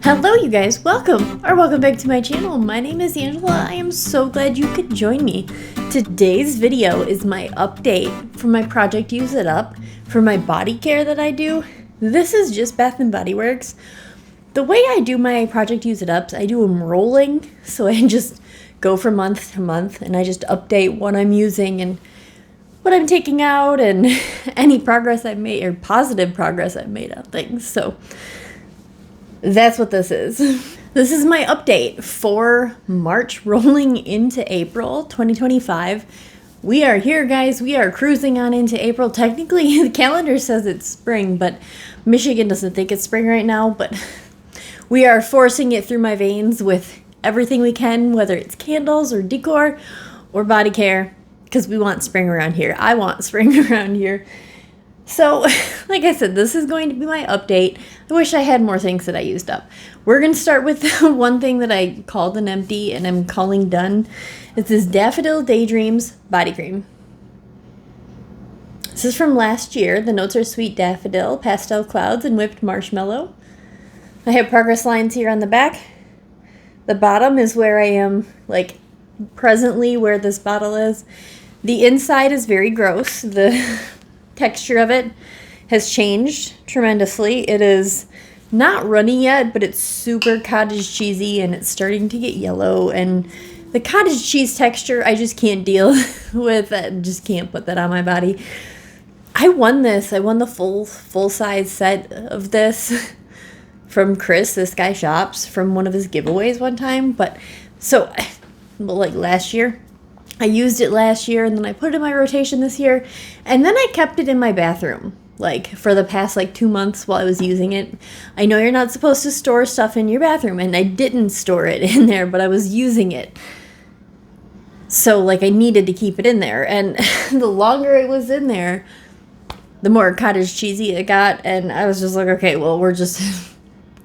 Hello you guys, welcome back to my channel. My name is Angela. I am so glad you could join me. Today's video is my update for my project Use It Up for my body care that I do. This is just Bath & Body Works. The way I do my project Use It Ups, I do them rolling, so I just go from month to month and I just update what I'm using and what I'm taking out and any progress I've made or positive progress I've made on things. So that's what this is. This is my update for March rolling into April 2025. We are here, guys. We are cruising on into April. Technically, the calendar says it's spring, but Michigan doesn't think it's spring right now. But we are forcing it through my veins with everything we can, whether it's candles or decor or body care, because we want spring around here. I want spring around here. So, like I said, this is going to be my update. I wish I had more things that I used up. We're going to start with one thing that I called an empty and I'm calling done. It's this Daffodil Daydreams body cream. This is from last year. The notes are sweet daffodil, pastel clouds, and whipped marshmallow. I have progress lines here on the back. The bottom is where I am, like, presently where this bottle is. The inside is very gross. The texture of it has changed tremendously. It is not runny yet, but it's super cottage cheesy and it's starting to get yellow, and the cottage cheese texture I just can't deal with. I just can't put that on my body. I won this. I won the full size set of this from Chris, this guy shops, from one of his giveaways one time. But so, like last year, I used it last year, and then I put it in my rotation this year, and then I kept it in my bathroom, like, for the past, 2 months while I was using it. I know you're not supposed to store stuff in your bathroom, and I didn't store it in there, but I was using it. So, I needed to keep it in there, and the longer it was in there, the more cottage cheesy it got, and I was just like, okay, well, we're just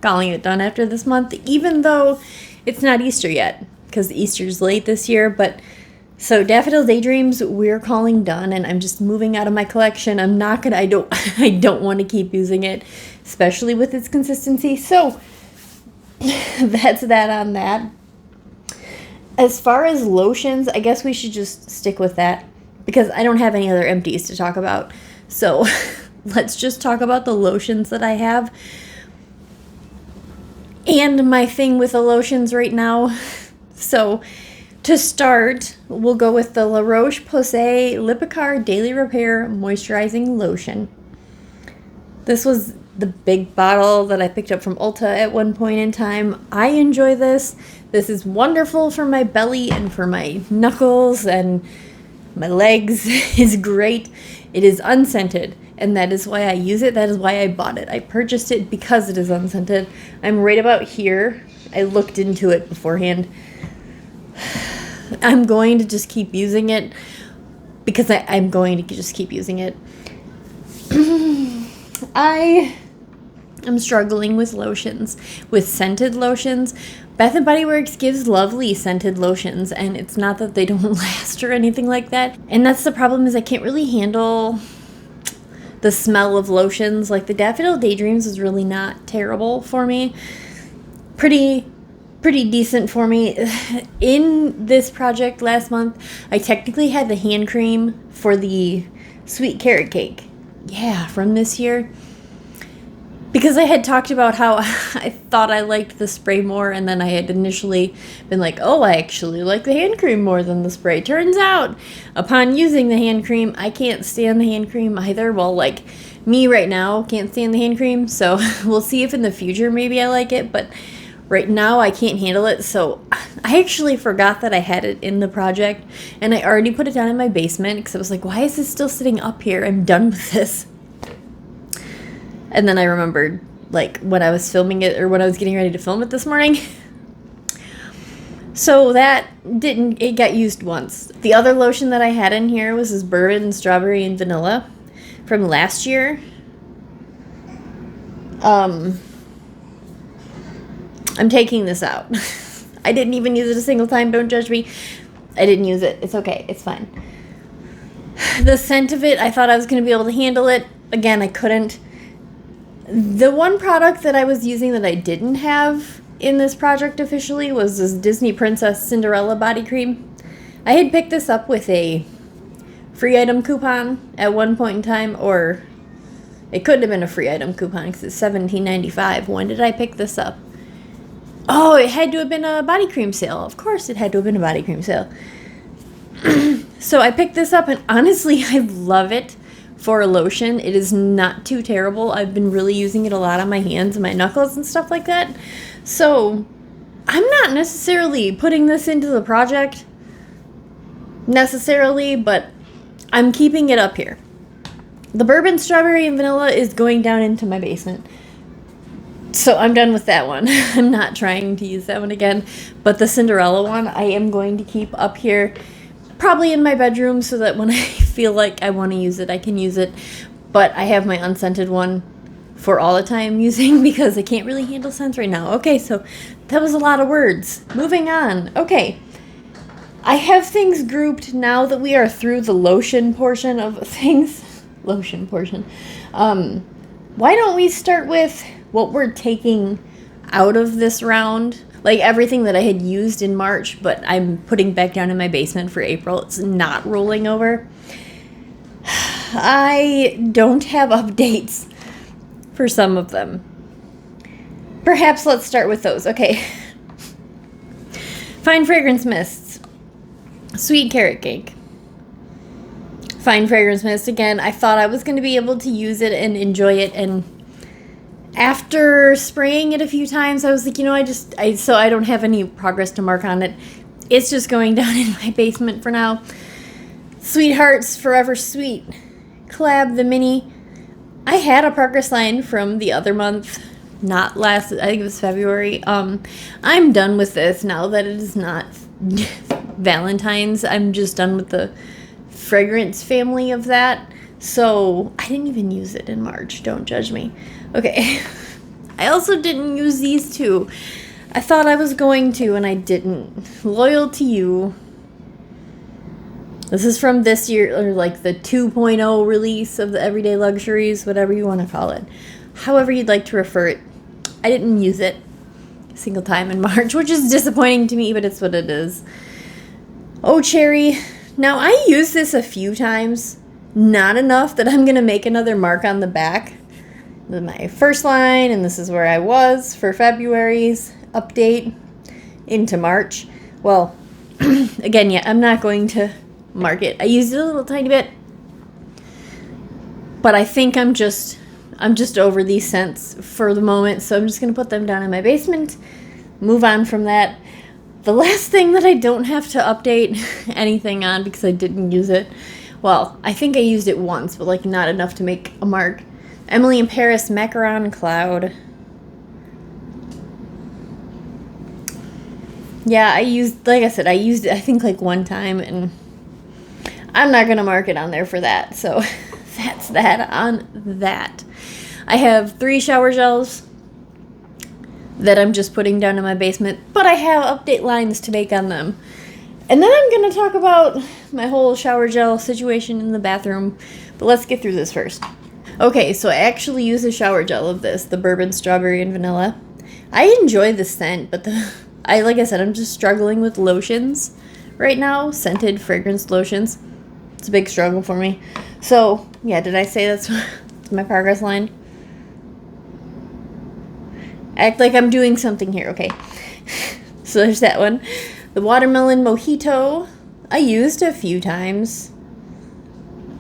calling it done after this month, even though it's not Easter yet, because Easter's late this year, but so Daffodil Daydreams, we're calling done, and I'm just moving out of my collection. I don't want to keep using it, especially with its consistency. So that's that on that. As far as lotions, I guess we should just stick with that because I don't have any other empties to talk about. So let's just talk about the lotions that I have. And my thing with the lotions right now. So to start, we'll go with the La Roche-Posay Lipicard Daily Repair Moisturizing Lotion. This was the big bottle that I picked up from Ulta at one point in time. I enjoy this. This is wonderful for my belly and for my knuckles and my legs. It's great. It is unscented, and that is why I use it. That is why I bought it. I purchased it because it is unscented. I'm right about here. I looked into it beforehand. I'm going to just keep using it because I'm going to just keep using it. I am struggling with lotions, with scented lotions. Bath & Body Works gives lovely scented lotions, and it's not that they don't last or anything like that. And that's the problem, is I can't really handle the smell of lotions. Like the Daffodil Daydreams is really not terrible for me. Pretty decent for me. In this project last month, I technically had the hand cream for the sweet carrot cake. Yeah, from this year. Because I had talked about how I thought I liked the spray more, and then I had initially been like, oh, I actually like the hand cream more than the spray. Turns out, upon using the hand cream, I can't stand the hand cream either. Well, me right now can't stand the hand cream, so we'll see if in the future maybe I like it, but right now I can't handle it. So I actually forgot that I had it in the project, and I already put it down in my basement because I was like, why is this still sitting up here? I'm done with this. And then I remembered, when I was filming it, or when I was getting ready to film it this morning. So it got used once. The other lotion that I had in here was this bourbon, strawberry, and vanilla from last year. I'm taking this out. I didn't even use it a single time. Don't judge me. I didn't use it. It's okay. It's fine. The scent of it, I thought I was going to be able to handle it. Again, I couldn't. The one product that I was using that I didn't have in this project officially was this Disney Princess Cinderella body cream. I had picked this up with a free item coupon at one point in time, or it couldn't have been a free item coupon because it's $17.95. When did I pick this up? Oh, it had to have been a body cream sale. Of course it had to have been a body cream sale. So I picked this up, and honestly, I love it for a lotion. It is not too terrible. I've been really using it a lot on my hands and my knuckles and stuff like that. So I'm not necessarily putting this into the project necessarily, but I'm keeping it up here. The bourbon strawberry and vanilla is going down into my basement. So I'm done with that one. I'm not trying to use that one again. But the Cinderella one I am going to keep up here, probably in my bedroom, so that when I feel like I want to use it, I can use it. But I have my unscented one for all the time using because I can't really handle scents right now. Okay, so that was a lot of words. Moving on. Okay. I have things grouped now that we are through the lotion portion of things. Lotion portion. Why don't we start with what we're taking out of this round? Like everything that I had used in March, but I'm putting back down in my basement for April. It's not rolling over. I don't have updates for some of them. Perhaps let's start with those. Okay. Fine Fragrance Mists. Sweet Carrot Cake. Fine Fragrance Mist. Again, I thought I was going to be able to use it and enjoy it, and after spraying it a few times, I was like, so I don't have any progress to mark on it. It's just going down in my basement for now. Sweethearts Forever Sweet collab, the mini. I had a progress line from the other month, not last, I think it was February. I'm done with this now that it is not Valentine's. I'm just done with the fragrance family of that. So I didn't even use it in March. Don't judge me. Okay. I also didn't use these two. I thought I was going to, and I didn't. Loyal to You. This is from this year, or like the 2.0 release of the Everyday Luxuries, whatever you want to call it. However you'd like to refer it. I didn't use it a single time in March, which is disappointing to me, but it's what it is. Oh, Cherry. Now, I used this a few times. Not enough that I'm going to make another mark on the back. This is my first line, and this is where I was for February's update into March. Well, again, yeah, I'm not going to mark it. I used it a little tiny bit, but I think I'm just over these scents for the moment, so I'm just going to put them down in my basement, move on from that. The last thing that I don't have to update anything on because I didn't use it, well, I think I used it once, but like not enough to make a mark. Emily in Paris Macaron Cloud. Yeah, I used it I think like one time, and I'm not going to mark it on there for that. So that's that on that. I have 3 shower gels that I'm just putting down in my basement, but I have update lines to make on them. And then I'm going to talk about my whole shower gel situation in the bathroom, but let's get through this first. Okay, so I actually use a shower gel of this, the Bourbon Strawberry and Vanilla. I enjoy the scent, but like I said, I'm just struggling with lotions right now, scented fragrance lotions. It's a big struggle for me. So, yeah, did I say that's my progress line? Act like I'm doing something here, okay. So there's that one. The Watermelon Mojito, I used a few times.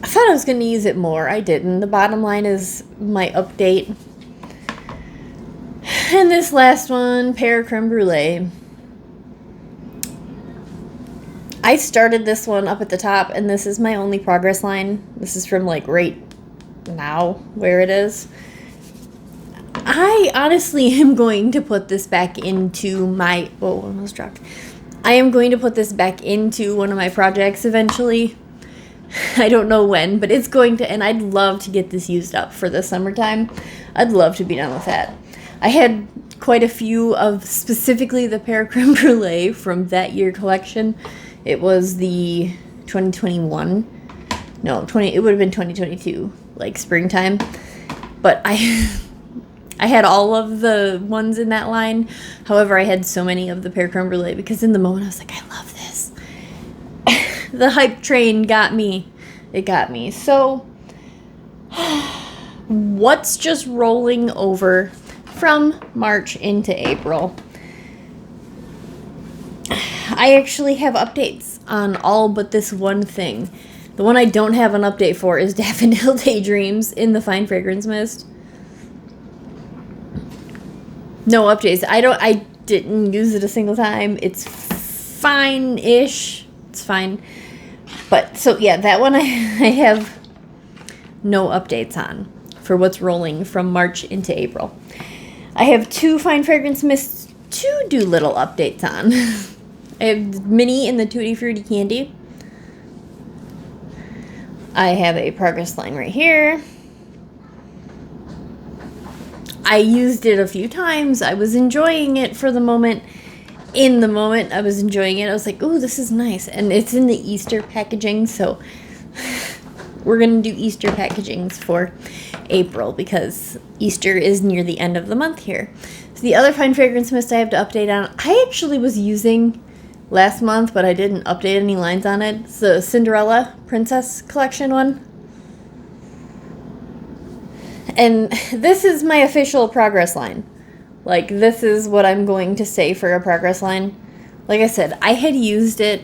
I thought I was going to use it more. I didn't. The bottom line is my update. And this last one, Pear Creme Brulee. I started this one up at the top, and this is my only progress line. This is from like right now, where it is. I honestly am going to put this back into my... Whoa, almost dropped. I am going to put this back into one of my projects eventually. I don't know when, but it's going to... And I'd love to get this used up for the summertime. I'd love to be done with that. I had quite a few of specifically the Pear Creme Brulee from that year collection. It was the 2021. No, it would have been 2022, like springtime. But I had all of the ones in that line. However, I had so many of the Pear Creme Brulee because in the moment I was like, I love this. The hype train got me. It got me. So, what's just rolling over from March into April? I actually have updates on all but this one thing. The one I don't have an update for is Daffodil Daydreams in the Fine Fragrance Mist. No updates. I didn't use it a single time. It's fine-ish. It's fine. But, so yeah, that one I have no updates on for what's rolling from March into April. I have 2 Fine Fragrance Mists to do little updates on. I have Mini in the Tutti Frutti Candy. I have a Progress line right here. I used it a few times. I was enjoying it for the moment. In the moment, I was enjoying it. I was like, ooh, this is nice. And it's in the Easter packaging, so we're going to do Easter packagings for April because Easter is near the end of the month here. So the other Fine Fragrance Mist I have to update on, I actually was using last month, but I didn't update any lines on it. It's the Cinderella Princess Collection one. And this is my official Progress line. Like, this is what I'm going to say for a Progress line. Like I said, I had used it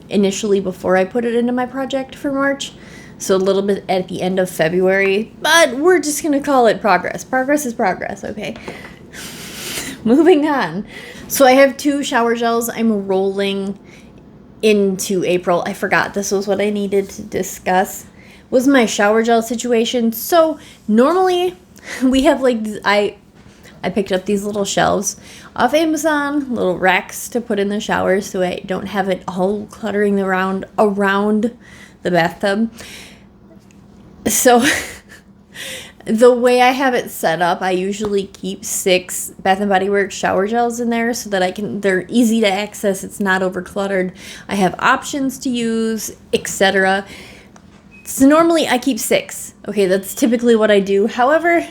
initially before I put it into my project for March. So a little bit at the end of February. But we're just going to call it Progress. Progress is progress, okay? Moving on. So I have 2 shower gels I'm rolling into April. I forgot this was what I needed to discuss. Was my shower gel situation. So normally we have like, I picked up these little shelves off Amazon, little racks to put in the shower so I don't have it all cluttering around the bathtub. So the way I have it set up, I usually keep 6 Bath & Body Works shower gels in there so that they're easy to access, it's not over cluttered. I have options to use, etc. So normally I keep 6. Okay, that's typically what I do. However,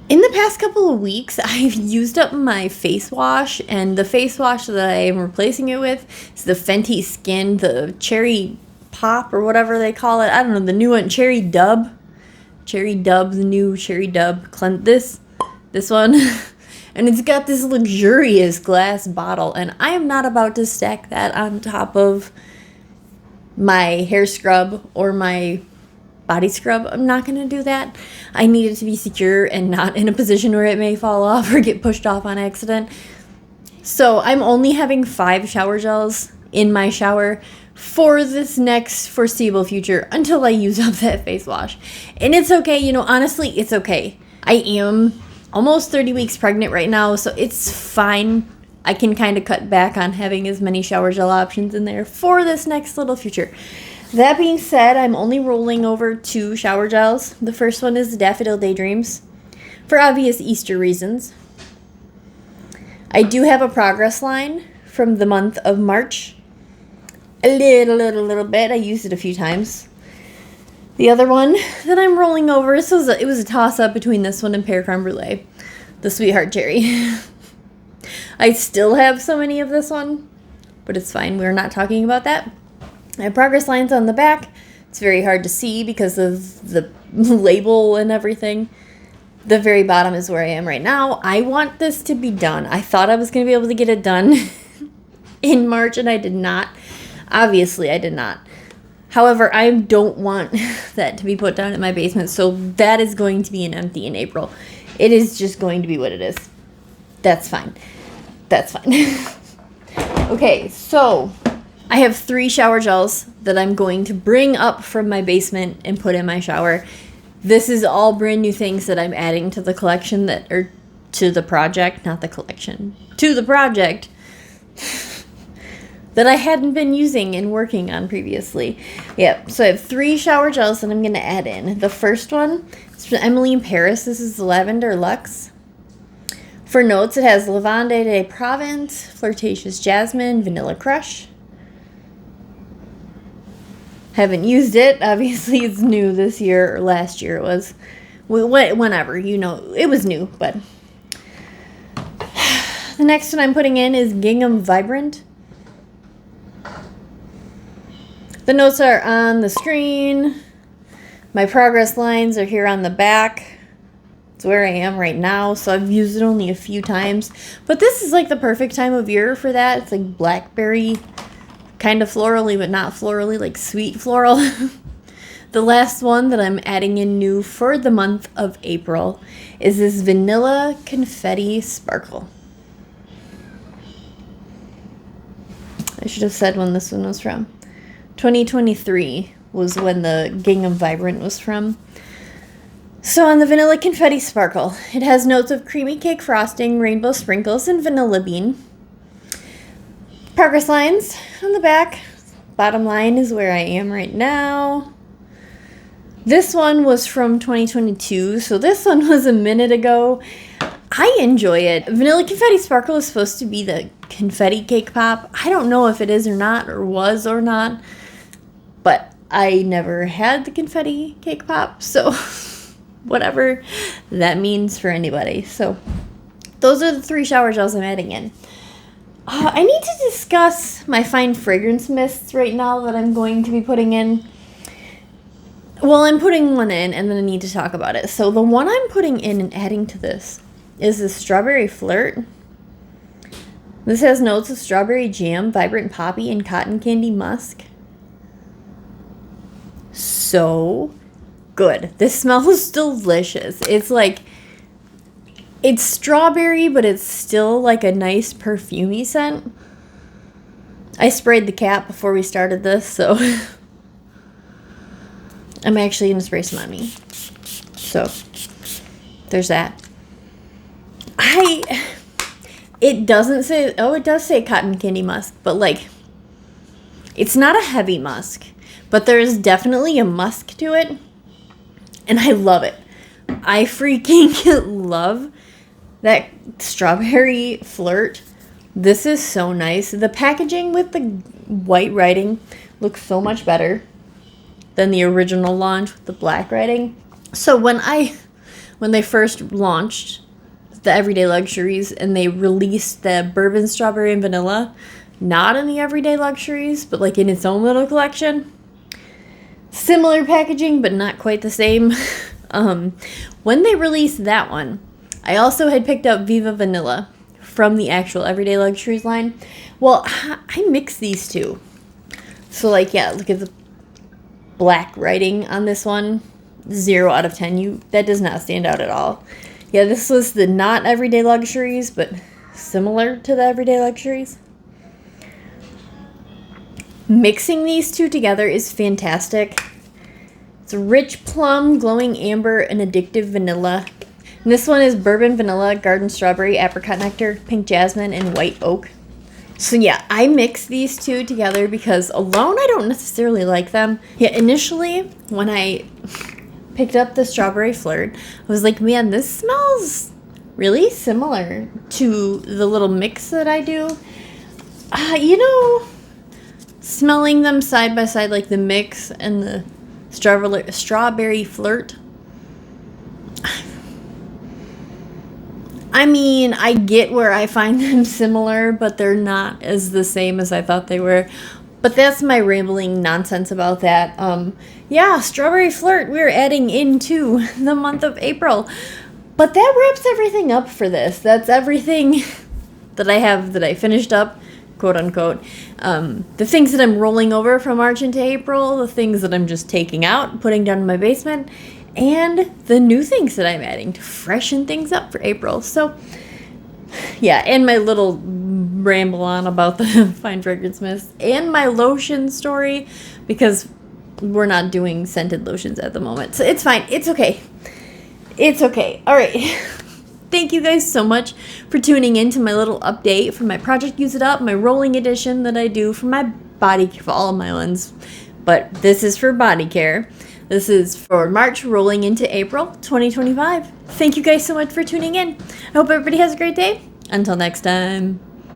in the past couple of weeks, I've used up my face wash, and the face wash that I am replacing it with is the Fenty Skin, the Cherry Pop or whatever they call it. I don't know, the new one, Cherry Dub. Cherry Dub, the new Cherry Dub. This one. And it's got this luxurious glass bottle, and I am not about to stack that on top of my hair scrub or my body scrub. I'm not going to do that. I need it to be secure and not in a position where it may fall off or get pushed off on accident. So I'm only having 5 shower gels in my shower for this next foreseeable future until I use up that face wash. And it's okay, you know, honestly, it's okay. I am almost 30 weeks pregnant right now, so it's fine. I can kind of cut back on having as many shower gel options in there for this next little future. That being said, I'm only rolling over 2 shower gels. The first one is the Daffodil Daydreams, for obvious Easter reasons. I do have a Progress line from the month of March. A little bit. I used it a few times. The other one that I'm rolling over, it was a toss-up between this one and Pear Creme Brulee, the Sweetheart Cherry. I still have so many of this one, but it's fine. We're not talking about that. I have Progress lines on the back. It's very hard to see because of the label and everything. The very bottom is where I am right now. I want this to be done. I thought I was going to be able to get it done in March, and I did not. Obviously, I did not. However, I don't want that to be put down in my basement, so that is going to be an empty in April. It is just going to be what it is. That's fine. That's fine. Okay, so I have 3 shower gels that I'm going to bring up from my basement and put in my shower. This is all brand new things that I'm adding to the collection to the project, not the collection, to the project that I hadn't been using and working on previously. Yep, so I have 3 shower gels that I'm going to add in. The first one is from Emily in Paris. This is Lavender Luxe. For notes, it has Lavande de Provence, Flirtatious Jasmine, Vanilla Crush. Haven't used it. Obviously, it's new this year, or last year it was, whenever, it was new, but the next one I'm putting in is Gingham Vibrant. The notes are on the screen. My progress lines are here on the back. It's where I am right now, so I've used it only a few times. But this is like the perfect time of year for that. It's like blackberry, kind of florally, but not florally, like sweet floral. The last one that I'm adding in new for the month of April is this Vanilla Confetti Sparkle. I should have said when this one was from. 2023 was when the Gingham Vibrant was from. So on the Vanilla Confetti Sparkle, it has notes of creamy cake frosting, rainbow sprinkles, and vanilla bean. Progress lines on the back. Bottom line is where I am right now. This one was from 2022, so this one was a minute ago. I enjoy it. Vanilla Confetti Sparkle is supposed to be the confetti cake pop. I don't know if it is or not, or was or not, but I never had the confetti cake pop, so whatever that means for anybody. So those are the 3 shower gels I'm adding in. I need to discuss my fine fragrance mists right now that I'm going to be putting in. Well, I'm putting one in, and then I need to talk about it. So the one I'm putting in and adding to this is the Strawberry Flirt. This has notes of strawberry jam, vibrant poppy, and cotton candy musk. So good. This smells delicious. It's like, it's strawberry, but it's still like a nice perfumey scent. I sprayed the cap before we started this, so I'm actually going to spray some on me. So there's that. It doesn't say, oh, it does say cotton candy musk, but like, it's not a heavy musk, but there's definitely a musk to it, and I love it. I freaking love that Strawberry Flirt. This is so nice. The packaging with the white writing looks so much better than the original launch with the black writing. So when they first launched the Everyday Luxuries and they released the bourbon, strawberry, and vanilla, not in the Everyday Luxuries, but like in its own little collection, similar packaging, but not quite the same. When they released that one, I also had picked up Viva Vanilla from the actual Everyday Luxuries line. Well, I mix these two. So like, yeah, look at the black writing on this one. 0 out of 10. That does not stand out at all. Yeah, this was the not Everyday Luxuries, but similar to the Everyday Luxuries. Mixing these two together is fantastic. It's rich plum, glowing amber, and addictive vanilla. And this one is bourbon vanilla, garden strawberry, apricot nectar, pink jasmine, and white oak. So yeah, I mix these two together because alone I don't necessarily like them. Yeah, initially when I picked up the Strawberry Flirt, I was like, man, this smells really similar to the little mix that I do. Smelling them side by side, like the mix and the Strawberry Flirt. I mean, I get where I find them similar, but they're not as the same as I thought they were. But that's my rambling nonsense about that. Yeah, Strawberry Flirt, we're adding into the month of April. But that wraps everything up for this. That's everything that I have that I finished up, quote unquote. The things that I'm rolling over from March into April, the things that I'm just taking out, putting down in my basement, and the new things that I'm adding to freshen things up for April. So, yeah, and my little ramble on about the fine fragrance mist and my lotion story, because we're not doing scented lotions at the moment. So it's fine. It's okay. It's okay. All right. Thank you guys so much for tuning in to my little update for my Project Use It Up, my rolling edition that I do for my body, for all of my ones. But this is for body care. This is for March rolling into April 2025. Thank you guys so much for tuning in. I hope everybody has a great day. Until next time.